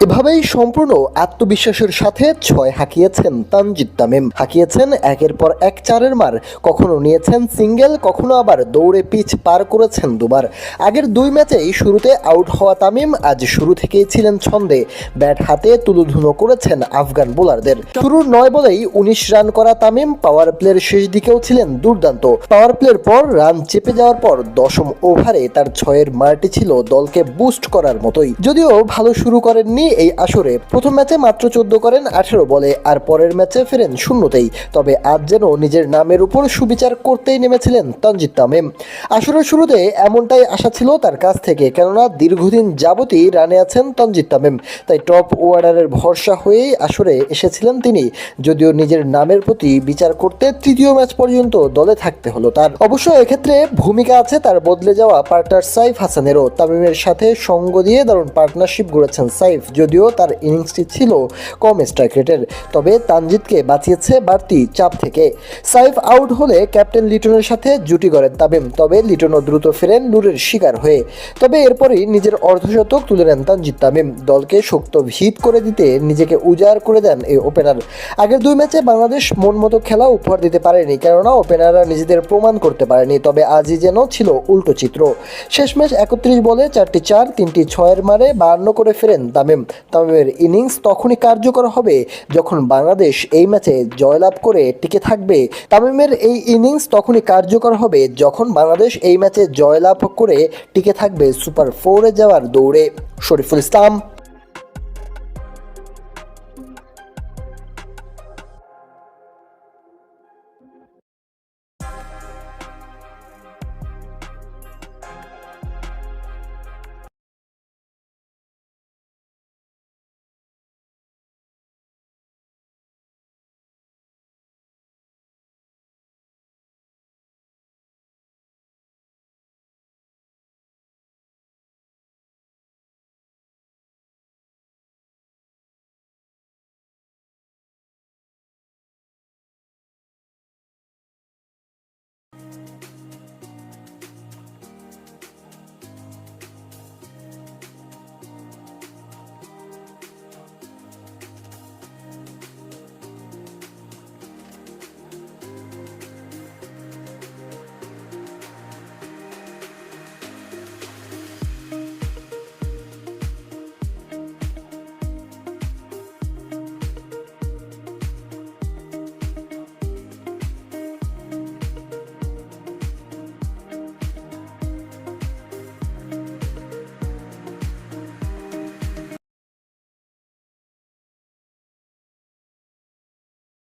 এভাবেই সম্পূর্ণ আত্মবিশ্বাসের সাথে ছয় হাঁকিয়েছেন তানজিদ তামিম। হাঁকিয়েছেন একের পর এক চারের মার, কখনো নিয়েছেন সিঙ্গেল, কখনো আবার দৌড়ে পিচ পার করেছেন দুবার। আগের দুই ম্যাচেই শুরুতে আউট হওয়া তামিম আজ শুরু থেকেই ছিলেন ছন্দে। ব্যাট হাতে তুলোধুনো করেছেন আফগান বোলারদের। শুরুর 9 বলেই 19 রান করা তামিম পাওয়ার প্লের শেষ দিকেও ছিলেন দুর্দান্ত। পাওয়ার প্লের পর রান চেপে যাওয়ার পর 10ম ওভারে তার ছয়ের মারটি ছিল দলকে বুস্ট করার মতোই। যদিও ভালো শুরু করেননি এই আসরে, প্রথম ম্যাচে মাত্র 14 করেন 18 বলে, আর পরের ম্যাচে ফেরেন শূন্যতেই। তবে আজ যেন নিজের নামের উপর সুবিচার করতেই নেমেছিলেন তানজিদ তামিম। আসরের শুরুতে এমনটাই আশা ছিল তার কাছ থেকে, কেননা দীর্ঘদিন যাবতই রানে আছেন তানজিদ তামিম, তাই টপ অর্ডারের ভরসা হয়েই আসরে এসেছিলেন তিনি। যদিও নিজের নামের প্রতি বিচার করতে তৃতীয় ম্যাচ পর্যন্ত দলে থাকতে হলো তার। অবশ্য এক্ষেত্রে ভূমিকা আছে তার বদলে যাওয়া পার্টনার সাইফ হাসানেরও। তামিমের সাথে সঙ্গ দিয়ে দারুণ পার্টনারশিপ গড়েছেন সাইফ। যদিও তার ইনিংসটি ছিল কম স্ট্রাইক রেটের, তবে তানজিদকে বাঁচিয়েছে বাড়তি চাপ থেকে। সাইফ আউট হলে ক্যাপ্টেন লিটনের সাথে জুটি গড়েন তামিম, তবে লিটনও দ্রুত ফেরেন নূরের শিকার হয়ে। তবে এরপরই নিজের অর্ধশতক তুলে নেন তানজিদ তামিম। দলকে শক্ত ভিত করে দিতে নিজেকে উজাড় করে দেন এই ওপেনার। আগের দুই ম্যাচে বাংলাদেশ মন মতো খেলা উপহার দিতে পারেনি, কেননা ওপেনাররা নিজেদের প্রমাণ করতে পারেনি। তবে আজই যেন ছিল উল্টো চিত্র। শেষমেশ 31 বলে 4টি 4, 3টি 6-এর মারে 52 করে ফেরেন তামিম। তামিমের ইনিংস তখনই কার্যকর হবে যখন বাংলাদেশ এই ম্যাচে জয়লাভ করে টিকে থাকবে। তামিমের এই ইনিংস তখনই কার্যকর হবে যখন বাংলাদেশ এই ম্যাচে জয়লাভ করে টিকে থাকবে সুপার 4-এ যাওয়ার দৌড়ে। শরীফুল ইসলাম,